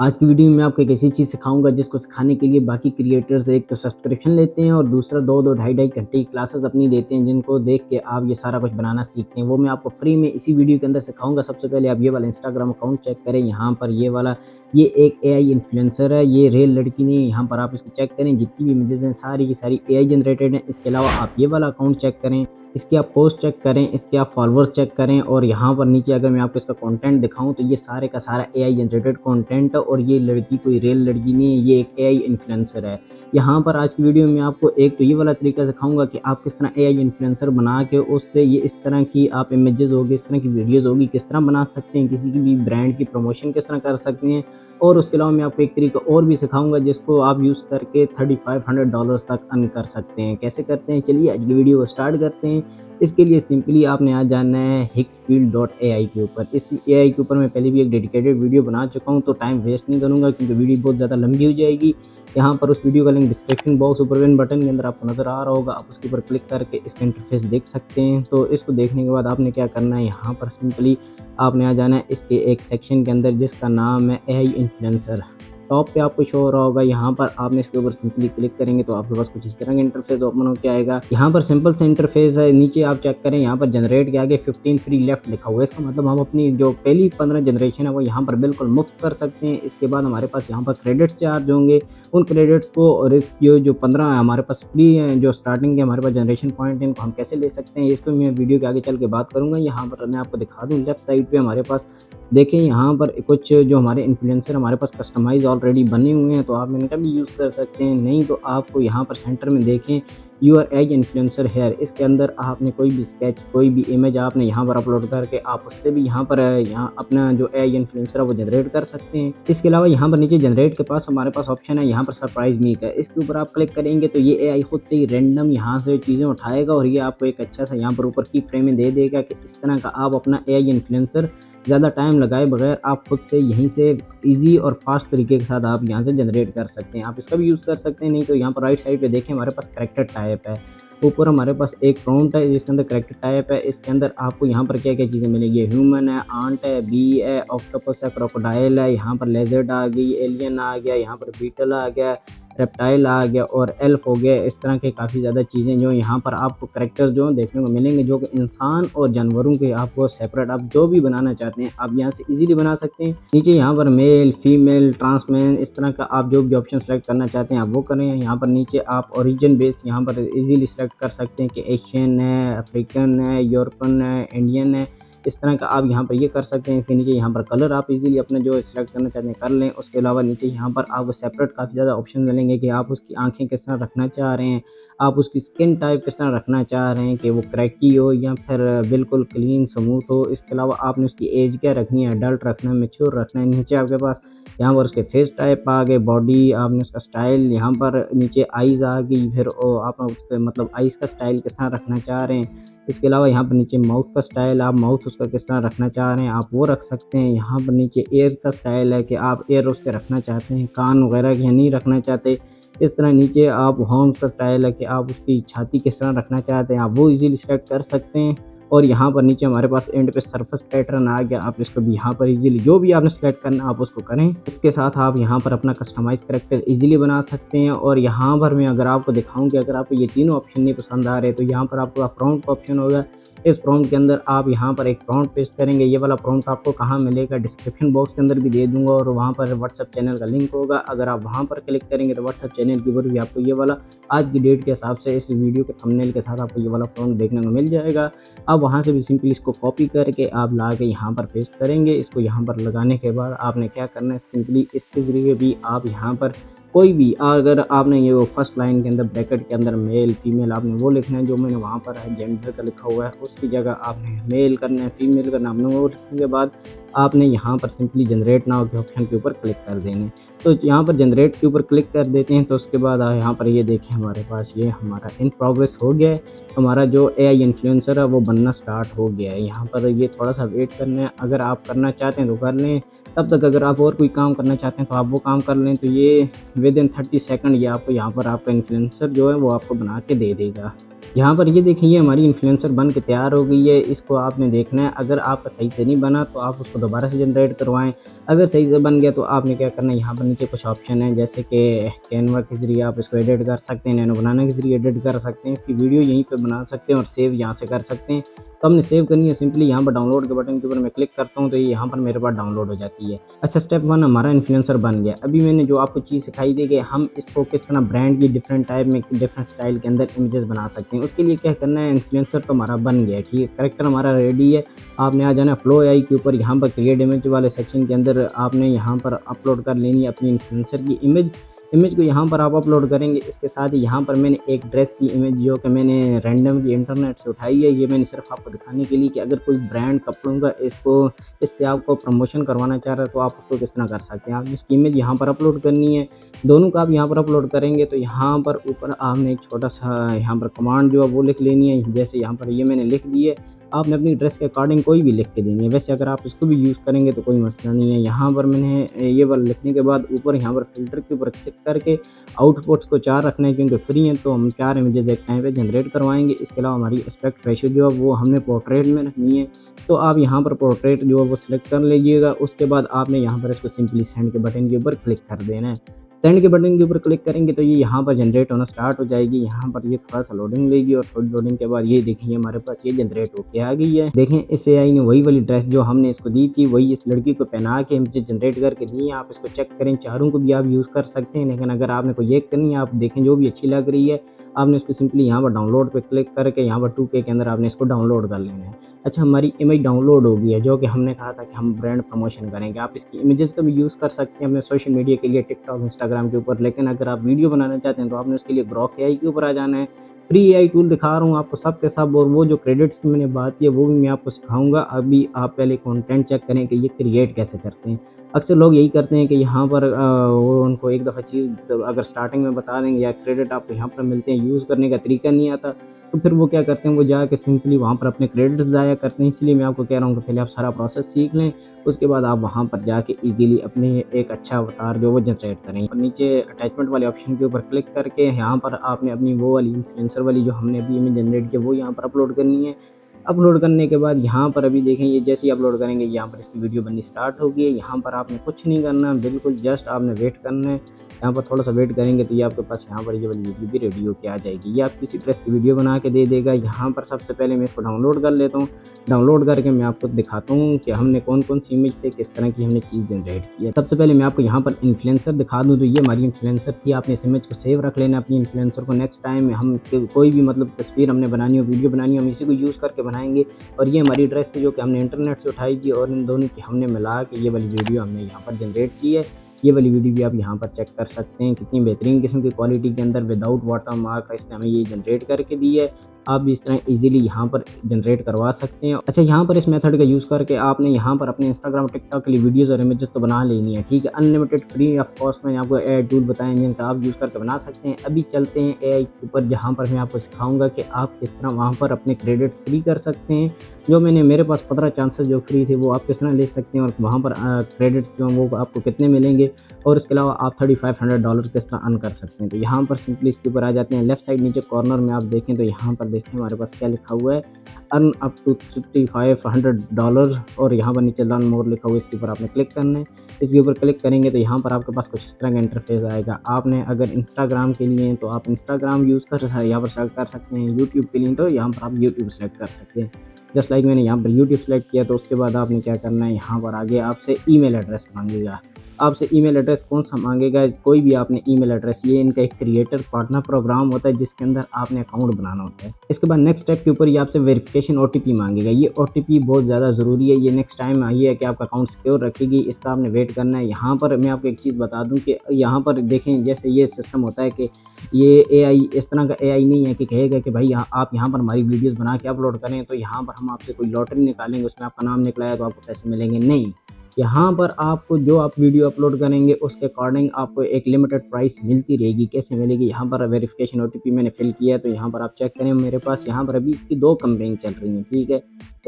आज की वीडियो में मैं आपको एक ऐसी चीज़ सिखाऊँगा जिसको सिखाने के लिए बाकी क्रिएटर्स एक तो सब्सक्रिप्शन लेते हैं और दूसरा 2-2 ढाई-ढाई घंटे की क्लासेस अपनी देते हैं, जिनको देख के आप ये सारा कुछ बनाना सीखते हैं। वो मैं आपको फ्री में इसी वीडियो के अंदर सिखाऊँगा। सबसे पहले आप ये वाला इंस्टाग्राम अकाउंट चेक करें, यहाँ पर ये वाला ये एक एआई इन्फ्लुएंसर है, ये रियल लड़की नहीं है। यहाँ पर आप इसको चेक करें, जितनी भी इमेजेस हैं सारी की सारी एआई जनरेटेड हैं। इसके अलावा आप ये वाला अकाउंट चेक करें, इसके आप पोस्ट चेक करें, इसके आप फॉलोअर्स चेक करें और यहाँ पर नीचे अगर मैं आपको इसका कंटेंट दिखाऊँ तो ये सारे का सारा एआई जनरेटेड कंटेंट है और ये लड़की कोई रियल लड़की नहीं है, ये एक एआई इन्फ्लुएंसर है। यहाँ पर आज की वीडियो में आपको एक तो ये वाला तरीका सिखाऊँगा कि आप किस तरह एआई इन्फ्लुएंसर बना के उससे ये इस तरह की आप इमेजेस होगी, इस तरह की वीडियोज़ होगी, किस तरह बना सकते हैं, किसी की भी ब्रांड की प्रमोशन किस तरह कर सकते हैं। और उसके अलावा मैं आपको एक तरीका और भी सिखाऊँगा जिसको आप यूज़ करके $3500 तक अर्न कर सकते हैं। कैसे करते हैं? चलिए आज की वीडियो को स्टार्ट करते हैं। इसके लिए सिंपली आपने आ जाना है hicksfield.ai के ऊपर। इस एआई के ऊपर मैं पहले भी एक डेडिकेटेड वीडियो बना चुका हूँ, तो टाइम वेस्ट नहीं करूँगा क्योंकि वीडियो बहुत ज़्यादा लंबी हो जाएगी। यहाँ पर उस वीडियो का लिंक डिस्क्रिप्शन बॉक्स ऊपर पिन बटन के अंदर आपको नज़र आ रहा होगा, आप उसके ऊपर क्लिक करके इसका इंटरफेस देख सकते हैं। तो इसको देखने के बाद आपने क्या करना है, यहाँ पर सिंपली आपने आ जाना है इसके एक सेक्शन के अंदर जिसका नाम है एआई इन्फ्लुएंसर। टॉप पे आपको शो हो रहा होगा, यहाँ पर आपने इसके ऊपर सिंपली क्लिक करेंगे तो आपके पास कुछ इस तरह का इंटरफेस ओपन होकर आएगा। यहाँ पर सिंपल सा इंटरफेस है, नीचे आप चेक करें, यहाँ पर जनरेट के आगे 15 फ्री लेफ्ट लिखा हुआ है। इसका मतलब हम अपनी जो पहली 15 जनरेशन है वो यहाँ पर बिल्कुल मुफ्त कर सकते हैं। इसके बाद हमारे पास यहाँ पर क्रेडिट्स चार्ज होंगे, उन क्रेडिट्स को और जो 15 हमारे पास फ्री हैं, जो स्टार्टिंग के हमारे पास जनरेशन पॉइंट है, इनको हम कैसे ले सकते हैं इसको मैं वीडियो के आगे चल के बात करूँगा। यहाँ पर मैं आपको दिखा दूँ, लेफ्ट साइड पे हमारे पास देखें, यहाँ पर कुछ जो हमारे इन्फ्लुएंसर हमारे पास कस्टमाइज़ ऑलरेडी बने हुए हैं, तो आप इनका भी यूज़ कर सकते हैं। नहीं तो आपको यहाँ पर सेंटर में देखें योर एआई इन्फ्लुएंसर हेयर, इसके अंदर आपने कोई भी स्केच, कोई भी इमेज आपने यहाँ पर अपलोड करके आप उससे भी यहाँ पर यहाँ अपना जो एआई इन्फ्लुएंसर है वो जनरेट कर सकते हैं। इसके अलावा यहाँ पर नीचे जनरेट के पास हमारे पास ऑप्शन है, यहाँ पर सरप्राइज मी का, इसके ऊपर आप क्लिक करेंगे तो ये एआई खुद से ही रैंडम यहाँ से चीज़ें उठाएगा और ये आपको एक अच्छा सा यहाँ पर ऊपर की फ्रेम में दे देगा कि इस तरह का आप अपना एआई इन्फ्लुएंसर ज़्यादा टाइम लगाए बगैर आप खुद से यहीं से ईज़ी और फास्ट तरीके के साथ आप यहाँ से जनरेट कर सकते हैं। आप इसका भी यूज़ कर सकते हैं। नहीं तो यहाँ पर राइट साइड पे देखें हमारे पास कैरेक्टर टाइप है, ऊपर हमारे पास एक प्रॉम्प्ट है जिसके अंदर कैरेक्टर टाइप है। इसके अंदर आपको यहाँ पर क्या क्या चीज़ें मिलेंगी, ह्यूमन है, आंट है, बी है, ऑक्टोपस है, क्रोकोडाइल है, यहाँ पर लेजर्ड आ गई, एलियन आ गया, यहाँ पर बीटल आ गया, रेप्टाइल आ गया और एल्फ हो गया। इस तरह के काफ़ी ज़्यादा चीज़ें जो यहाँ पर आपको कैरेक्टर जो देखने को मिलेंगे, जो कि इंसान और जानवरों के आपको सेपरेट आप जो भी बनाना चाहते हैं आप यहाँ से इजीली बना सकते हैं। नीचे यहाँ पर मेल, फीमेल, ट्रांसमैन, इस तरह का आप जो भी ऑप्शन सेलेक्ट करना चाहते हैं आप वो करें। यहाँ पर नीचे आप ओरिजिन बेस यहाँ पर इजीली सेलेक्ट कर सकते हैं कि एशियन है, अफ्रीकन है, यूरोपन है, इंडियन है, इस तरह का आप यहाँ पर ये कर सकते हैं। इसके नीचे यहाँ पर कलर आप इजीली अपने जो सिलेक्ट करना चाहते हैं कर लें। उसके अलावा नीचे यहाँ पर आपको सेपरेट काफ़ी ज़्यादा ऑप्शन मिलेंगे कि आप उसकी आंखें किस तरह रखना चाह रहे हैं, आप उसकी स्किन टाइप किस तरह रखना चाह रहे हैं कि वो क्रैकी हो या फिर बिल्कुल क्लीन स्मूथ हो। इसके अलावा आपने उसकी एज क्या रखनी है, अडल्ट रखना है, मैच्योर रखना है। नीचे आपके पास यहाँ पर उसके फेस टाइप आ गए, बॉडी आपने उसका स्टाइल, यहाँ पर नीचे आइज़ आ गई, फिर आप उसके मतलब आइज़ का स्टाइल किस तरह रखना चाह रहे हैं। इसके अलावा यहाँ पर नीचे माउथ का स्टाइल, आप माउथ उसका किस तरह रखना चाह रहे हैं आप वो रख सकते हैं। यहाँ पर नीचे ईयर का स्टाइल है कि आप ईयर उसके रखना चाहते हैं, कान वगैरह के नहीं रखना चाहते। इस तरह नीचे आप हॉर्न्स का स्टाइल है कि आप उसकी छाती किस तरह रखना चाहते हैं आप वो इजीली सेलेक्ट कर सकते हैं। और यहाँ पर नीचे हमारे पास एंड पे सरफेस पैटर्न आ गया, आप इसको भी यहाँ पर इजीली जो भी आपने सेलेक्ट करना आप उसको करें। इसके साथ आप यहाँ पर अपना कस्टमाइज कैरेक्टर इजीली बना सकते हैं। और यहाँ पर मैं अगर आपको दिखाऊं कि अगर आपको ये तीनों ऑप्शन नहीं पसंद आ रहे तो यहाँ पर आपको प्रॉम्प्ट का ऑप्शन होगा। इस प्रॉम्प्ट के अंदर आप यहाँ पर एक प्रॉम्प्ट पेस्ट करेंगे। ये वाला प्रॉम्प्ट आपको कहाँ मिलेगा, डिस्क्रिप्शन बॉक्स के अंदर भी दे दूंगा और वहाँ पर व्हाट्सएप चैनल का लिंक होगा। अगर आप वहाँ पर क्लिक करेंगे तो व्हाट्सएप चैनल के ऊपर भी आपको ये वाला आज की डेट के हिसाब से इस वीडियो के थंबनेल के साथ आपको ये वाला प्रॉम्प्ट देखने को मिल जाएगा। आप वहाँ से भी सिंपली इसको कॉपी करके आप ला के यहाँ पर पेस्ट करेंगे। इसको यहाँ पर लगाने के बाद आपने क्या करना है, सिंपली इसके ज़रिए भी आप यहाँ पर कोई भी अगर आपने ये फर्स्ट लाइन के अंदर ब्रैकेट के अंदर मेल फीमेल आपने वो लिखना है, जो मैंने वहाँ पर है जेंडर का लिखा हुआ है उसकी जगह आपने मेल करना है, फीमेल करना है। आपने वो लिखने के बाद आपने यहाँ पर सिंपली जनरेट नाउ के ऑप्शन के ऊपर क्लिक कर देने। तो यहाँ पर जनरेट के ऊपर क्लिक कर देते हैं तो उसके बाद यहाँ पर ये देखें हमारे पास ये हमारा इन प्रोग्रेस हो गया है। हमारा जो एआई इन्फ्लुएंसर है वो बनना स्टार्ट हो गया है। यहाँ पर ये थोड़ा सा वेट करना है, अगर आप करना चाहते हैं तो कर लें, तब तक अगर आप और कोई काम करना चाहते हैं तो आप वो काम कर लें। तो ये विद इन 30 सेकंड ये आपको यहाँ पर आपका इन्फ्लुएंसर जो है वो आपको बना के दे देगा। यहाँ पर ये देखिए ये हमारी इन्फ्लुएंसर बन के तैयार हो गई है। इसको आपने देखना है, अगर आपका सही से नहीं बना तो आप उसको दोबारा से जनरेट करवाएँ। अगर सही से बन गया तो आपने क्या करना है, यहाँ पर नीचे कुछ ऑप्शन है जैसे कि कैनवा के ज़रिए आप इसको एडिट कर सकते हैं, नैनो बनाना के ज़रिए एडिट कर सकते हैं, इसकी वीडियो यहीं पे बना सकते हैं और सेव यहाँ से कर सकते हैं। तो हमने सेव करनी है, सिंपली यहाँ पर डाउनलोड के बटन के ऊपर मैं क्लिक करता हूँ तो ये यहाँ पर मेरे पास डाउनलोड हो जाती है। अच्छा, स्टेप 1 हमारा इन्फ्लुएंसर बन गया। अभी मैंने जो आपको चीज़ सिखाई थी कि हम इसको किस तरह ब्रांड की डिफरेंट टाइप में डिफरेंट स्टाइल के अंदर इमेजेस बना सकते हैं। उसके लिए क्या करना है, इन्फ्लुएंसर तो हमारा बन गया है, ठीक है, कैरेक्टर हमारा रेडी है। आपने आ जाना फ्लो एआई के ऊपर, यहाँ पर क्रिएट इमेज वाले सेक्शन के अंदर आपने यहाँ पर अपलोड कर लेनी है अपनी इन्फ्लुएंसर की इमेज। इमेज को यहाँ पर आप अपलोड करेंगे। इसके साथ ही यहाँ पर मैंने एक ड्रेस की इमेज जो कि मैंने रैंडमली इंटरनेट से उठाई है, ये मैंने सिर्फ आपको दिखाने के लिए कि अगर कोई ब्रांड कपड़ों का इससे आपको प्रमोशन करवाना चाह रहा है तो आप उसको किस तरह कर सकते हैं। आप इसकी इमेज यहाँ पर अपलोड करनी है। दोनों का आप यहाँ पर अपलोड करेंगे तो यहाँ पर ऊपर आपने एक छोटा सा यहाँ पर कमांड जो है वो लिख लेनी है। जैसे यहाँ पर ये मैंने लिख दी है, आपने अपनी ड्रेस के अकॉर्डिंग कोई भी लिख के देनी है। वैसे अगर आप इसको भी यूज़ करेंगे तो कोई मसला नहीं है। यहाँ पर मैंने ये वाला लिखने के बाद ऊपर यहाँ पर फ़िल्टर के ऊपर क्लिक करके आउटपुट्स को 4 रखना है, क्योंकि फ्री हैं तो हम 4 इमेजेस एक टाइम पे जनरेट करवाएँगे। इसके अलावा हमारी एस्पेक्ट रेशियो जो है वो हमने पोर्ट्रेट में रखनी है। तो आप यहाँ पर पोर्ट्रेट जो है वो सिलेक्ट कर लीजिएगा। उसके बाद आपने यहाँ पर इसको सिंपली सेंड के बटन के ऊपर क्लिक कर देना है। सेंड के बटन के ऊपर क्लिक करेंगे तो ये यहाँ पर जनरेट होना स्टार्ट हो जाएगी। यहाँ पर ये थोड़ा-सा लोडिंग लेगी और थोड़ी लोडिंग के बाद ये देखिए हमारे पास ये जनरेट होके आ गई है। देखें इस एआई ने वही वाली ड्रेस जो हमने इसको दी थी वही इस लड़की को पहना के मुझे जनरेट करके दी है। आप इसको चेक करें, चारों को भी आप यूज़ कर सकते हैं, लेकिन अगर आपने कोई एक करनी है, आप देखें जो भी अच्छी लग रही है, आपने इसको सिंपली यहाँ पर डाउनलोड पे क्लिक करके यहाँ पर 2K के अंदर आपने इसको डाउनलोड कर लेना है। अच्छा, हमारी इमेज डाउनलोड हो गई है जो कि हमने कहा था कि हम ब्रांड प्रमोशन करेंगे। आप इसकी इमेजेस का भी यूज़ कर सकते हैं अपने सोशल मीडिया के लिए, टिकटॉक, इंस्टाग्राम के ऊपर। लेकिन अगर आप वीडियो बनाना चाहते हैं तो आपने उसके लिए ग्रॉक एआई के ऊपर आ जाना है। फ्री एआई टूल दिखा रहा हूँ आपको सब के सब, और वो जो क्रेडिट्स की मैंने बात की है वो भी मैं आपको सिखाऊँगा। अभी आप पहले कंटेंट चेक करें कि ये क्रिएट कैसे करते हैं। अक्सर लोग यही करते हैं कि यहाँ पर वो उनको एक दफ़ा चीज़ अगर स्टार्टिंग में बता देंगे या क्रेडिट आपको यहाँ पर मिलते हैं, यूज़ करने का तरीका नहीं आता, तो फिर वो क्या करते हैं, वो जाके सिंपली वहाँ पर अपने क्रेडिट्स ज़ाया करते हैं। इसलिए मैं आपको कह रहा हूँ कि पहले आप सारा प्रोसेस सीख लें, उसके बाद आप वहाँ पर जाके ईज़िली अपने एक अच्छा अवतार जो वो जनरेट करें। और नीचे अटैचमेंट वाले ऑप्शन के ऊपर क्लिक करके यहाँ पर आपने अपनी वो वाली इन्फ्लुएंसर वाली जो हमने अभी इमेज जनरेट की वो यहाँ पर अपलोड करनी है। अपलोड करने के बाद यहाँ पर अभी देखें ये जैसे ही अपलोड करेंगे यहाँ पर इसकी वीडियो बननी स्टार्ट होगी। यहाँ पर आपने कुछ नहीं करना, बिल्कुल जस्ट आपने वेट करना है। यहाँ पर थोड़ा सा वेट करेंगे तो ये आपके पास यहाँ पर ये वाली वीडियो भी रेडी होके आ जाएगी। ये आप किसी ड्रेस की वीडियो बना के दे देगा। यहाँ पर सबसे पहले मैं इसको डाउनलोड कर लेता हूँ। डाउनलोड करके मैं आपको दिखाता हूँ कि हमने कौन कौन सी इमेज से किस तरह की हमने चीज़ जनरेट की है। सबसे पहले मैं आपको यहाँ पर इन्फ्लुएंसर दिखा दूँ तो ये हमारी इन्फ्लुएंसर थी। आपने इस इमेज को सेव रख लेना अपनी इन्फ्लुएंसर को। नेक्स्ट टाइम हम कोई भी मतलब तस्वीर हमने बनानी हो, वीडियो बनानी हो, हम इसी को यूज़ करके बनाएंगे। और ये हमारी ड्रेस थी जो कि हमने इंटरनेट से उठाई थी और इन दोनों की हमने मिला के ये वाली वीडियो हमने यहाँ पर जनरेट की है। ये वाली वीडियो भी आप यहाँ पर चेक कर सकते हैं कितनी बेहतरीन किस्म की क्वालिटी के अंदर विदाउट वाटर मार्क इसने हमें ये जनरेट करके दी है। आप भी इस तरह इजीली यहाँ पर जनरेट करवा सकते हैं। अच्छा, यहाँ पर इस मेथड का यूज़ करके आपने यहाँ पर अपने इंस्टाग्राम, टिकटॉक के लिए वीडियोज़ और इमेजेस तो बना लेनी है, ठीक है। अनलिमिटेड फ्री ऑफ कॉस्ट में आपको एआई टूल बताएं जिनका आप यूज़ करके बना सकते हैं। अभी चलते हैं एआई के ऊपर, जहाँ पर मैं आपको सिखाऊंगा कि आप किस तरह वहाँ पर अपने क्रेडिट फ्री कर सकते हैं। जो मेरे पास 15 चांसेस जो फ्री थे वो आप किस तरह ले सकते हैं और वहाँ पर क्रेडिट्स जो हैं वो आपको कितने मिलेंगे, और इसके अलावा आप $3500 किस तरह अर्न कर सकते हैं। तो यहाँ पर सिंपली इसके ऊपर आ जाते हैं। लेफ्ट साइड नीचे कॉर्नर में आप देखें तो यहाँ पर देखें हमारे पास क्या लिखा हुआ है, अर्न अप टू $3500, और यहाँ पर नीचे लर्न मोर लिखा हुआ है, इसके ऊपर आपने क्लिक करना है। इसके ऊपर क्लिक करेंगे तो यहाँ पर आपके पास कुछ इस तरह का इंटरफेस आएगा। आपने अगर इंस्टाग्राम के लिए हैं तो आप इंस्टाग्राम यूज़ कर यहाँ पर सेलेक्ट कर सकते हैं। यूट्यूब के लिए तो यहाँ पर आप यूट्यूब सेलेक्ट कर सकते हैं। जस्ट लाइक मैंने यहाँ पर यूट्यूब सेलेक्ट किया, तो उसके बाद आपने क्या करना है, यहाँ पर आगे आपसे ईमेल एड्रेस मांगेगा। आपसे ईमेल एड्रेस कौन सा मांगेगा, कोई भी आपने ईमेल एड्रेस, ये इनका एक क्रिएटर पार्टनर प्रोग्राम होता है जिसके अंदर आपने अकाउंट बनाना होता है। इसके बाद नेक्स्ट स्टेप के ऊपर ये आपसे वेरिफिकेशन ओटीपी मांगेगा। ये ओटीपी बहुत ज़्यादा ज़रूरी है, ये नेक्स्ट टाइम आई है कि आपका अकाउंट सिक्योर रखेगी, इसका आपने वेट करना है। यहाँ पर मैं आपको एक चीज़ बता दूँ कि यहाँ पर देखें जैसे ये सिस्टम होता है कि ये एआई इस तरह का एआई नहीं है कि कहेगा कि भाई आप यहाँ पर हमारी वीडियोज़ बना के अपलोड करें तो यहाँ पर हम आपसे कोई लॉटरी निकालेंगे, उसमें आपका नाम निकला है तो आपको पैसे मिलेंगे, नहीं। यहाँ पर आपको जो आप वीडियो अपलोड करेंगे उसके अकॉर्डिंग आपको एक लिमिटेड प्राइस मिलती रहेगी। कैसे मिलेगी? यहाँ पर वेरिफिकेशन ओटीपी मैंने फिल किया है, तो यहाँ पर आप चेक करें। मेरे पास यहाँ पर अभी इसकी 2 कैंपेन चल रही हैं, ठीक है।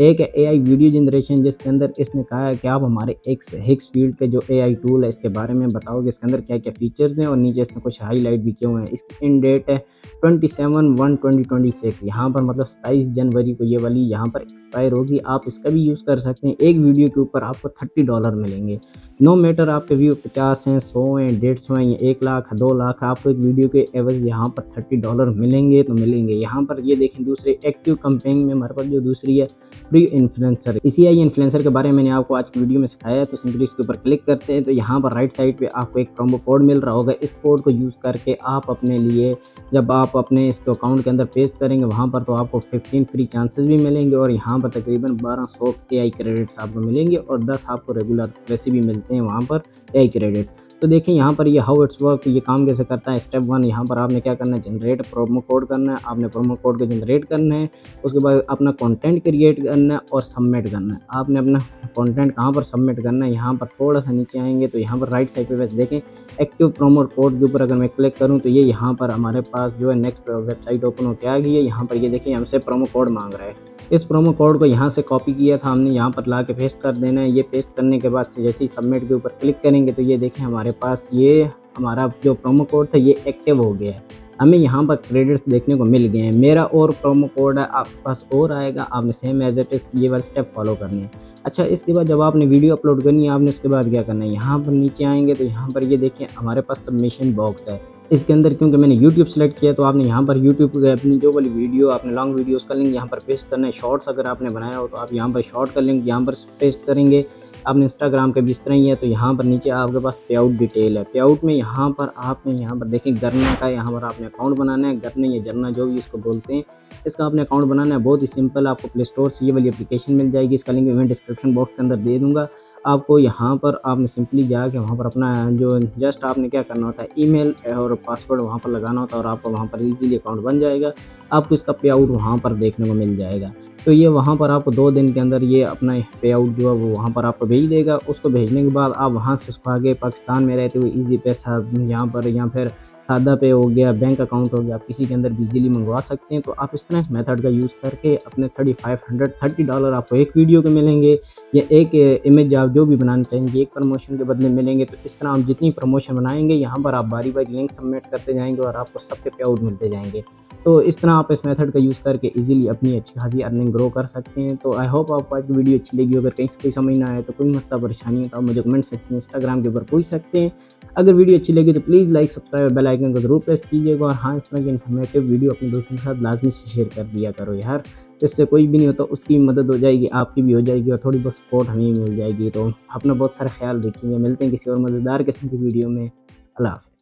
एक है एआई वीडियो जनरेशन, जिसके अंदर इसने कहा है कि आप हमारे एक्स हिक्स फील्ड के जो एआई टूल है इसके बारे में बताओगे, इसके अंदर क्या क्या फीचर्स हैं, और नीचे इसने कुछ हाईलाइट भी किए हुए हैं। इसकी इन डेट है 27/1/2026। यहाँ पर मतलब 27 जनवरी को ये वाली यहाँ पर एक्सपायर होगी। आप इसका भी यूज़ कर सकते हैं। एक वीडियो के ऊपर आपको $30 मिलेंगे। नो मैटर आपके व्यू 50 हैं, 100 हैं, 150 हैं या 1 लाख, 2 लाख, आपको एक वीडियो के एवज यहाँ पर $30 मिलेंगे तो मिलेंगे। यहाँ पर ये देखें दूसरे एक्टिव कैंपेन में हमारे पास जो दूसरी है फ्री इन्फ्लुएंसर। इसी आई इन्फ्लुएंसर के बारे में मैंने आपको आज की वीडियो में सिखाया है। तो सिंपली इसके ऊपर क्लिक करते हैं तो यहाँ पर राइट साइड पे आपको एक प्रोमो कोड मिल रहा होगा। इस कोड को यूज़ करके आप अपने लिए जब आप अपने इसको अकाउंट के अंदर पेस्ट करेंगे वहाँ पर तो आपको 15 फ्री चांसेस भी मिलेंगे, और यहाँ पर तकरीबन 1200 एआई क्रेडिट्स आपको मिलेंगे, और 10 आपको रेगुलर वैसे भी मिलते हैं वहाँ पर एआई क्रेडिट। तो देखिए यहाँ पर ये हाउ इट्स वर्क, ये काम कैसे करता है। स्टेप 1, यहाँ पर आपने क्या करना है, जनरेट प्रोमो कोड करना है। आपने प्रोमो कोड को जनरेट करना है, उसके बाद अपना कंटेंट क्रिएट करना है और सबमिट करना है। आपने अपना कंटेंट कहाँ पर सबमिट करना है, यहाँ पर थोड़ा सा नीचे आएंगे तो यहाँ पर राइट साइड पे वैसे देखें एक्टिव प्रोमो कोड के ऊपर अगर मैं क्लिक करूँ तो ये यहाँ पर हमारे पास जो है नेक्स्ट वेबसाइट ओपन होकर आ गई है। यहाँ पर ये देखिए हमसे प्रोमो कोड मांग रहा है। इस प्रोमो कोड को यहाँ से कॉपी किया था हमने, यहाँ पर ला के पेस्ट कर देना है। ये पेस्ट करने के बाद से जैसे ही सबमिट के ऊपर क्लिक करेंगे तो ये देखें हमारे पास ये हमारा जो प्रोमो कोड था ये एक्टिव हो गया है। हमें यहाँ पर क्रेडिट्स देखने को मिल गए हैं। मेरा और प्रोमो कोड है आपके पास और आएगा, आपने सेम एज इट इज़ ये वाले स्टेप फॉलो करने हैं। अच्छा, इसके बाद जब आपने वीडियो अपलोड करनी है आपने उसके बाद क्या करना है, यहाँ पर नीचे आएंगे तो यहाँ पर ये देखें हमारे पास सबमिशन बॉक्स है। इसके अंदर क्योंकि मैंने YouTube सेलेक्ट किया तो आपने यहाँ पर YouTube पे अपनी जो वाली वीडियो आपने लॉन्ग वीडियो उसका लिंक यहाँ पर पेस्ट करना है। शॉर्ट्स अगर आपने बनाया हो तो आप यहाँ पर शॉर्ट का लिंक यहाँ पर पेस्ट करेंगे। आपने इंस्टाग्राम के भी इस तरह ही है तो यहाँ पर नीचे आपके पास पे आउट डिटेल है। पे आउट में यहाँ पर आपने यहाँ पर देखें गरना का यहाँ पर आपने अकाउंट बनाना है। गरना या जरना जो भी इसको बोलते हैं, इसका आपने अकाउंट बनाना है। बहुत ही सिंपल, आपको प्ले स्टोर से ये वाली एप्लीकेशन मिल जाएगी। इसका लिंक मैं डिस्क्रिप्शन बॉक्स के अंदर दे दूँगा। आपको यहाँ पर आपने सिंपली जाके वहाँ पर अपना जो जस्ट आपने क्या करना होता है ईमेल और पासवर्ड वहाँ पर लगाना होता है और आपको वहाँ पर इजीली अकाउंट बन जाएगा। आपको इसका पे आउट वहाँ पर देखने को मिल जाएगा। तो ये वहाँ पर आपको 2 दिन के अंदर ये अपना पे आउट जो है वो वहाँ पर आपको भेज देगा। उसको भेजने के बाद आप वहाँ से उसको आगे पाकिस्तान में रहते हुए ईजी पैसा यहाँ पर या फिर सादा पे हो गया, बैंक अकाउंट हो गया, आप किसी के अंदर भी इजीली मंगवा सकते हैं। तो आप इस तरह इस मेथड का यूज़ करके अपने $30 आपको एक वीडियो के मिलेंगे या एक इमेज आप जो भी बनाना चाहेंगे एक प्रमोशन के बदले मिलेंगे। तो इस तरह आप जितनी प्रमोशन बनाएंगे यहाँ पर आप बारी बारी लिंक सबमिट करते जाएंगे और आपको सबके पे आउट मिलते जाएंगे। तो इस तरह आप इस मेथड का यूज़ करके इजीली अपनी अच्छी खासी अर्निंग ग्रो कर सकते हैं। तो आई होप आपको आज की वीडियो अच्छी लगी। अगर कहीं से कोई समझ ना आए तो कोई मसला परेशानी है तो आप मुझे कमेंट सेक्शन में इंस्टाग्राम के ऊपर पूछ सकते हैं। अगर वीडियो अच्छी लगी तो please like, subscribe, bell icon को जरूर प्रेस कीजिएगा। और हाँ, इस तरह की इन्फॉर्मेटिव वीडियो अपने दोस्तों के साथ लाजमी से शेयर कर दिया करो यार। इससे कोई भी नहीं होता उसकी मदद हो जाएगी, आपकी भी हो जाएगी और थोड़ी बहुत सपोर्ट हमें मिल जाएगी। तो अपना बहुत सारा ख्याल रखिएगा। मिलते हैं किसी और मज़ेदार किस्म की वीडियो में। अल्लाह हाफ़िज़।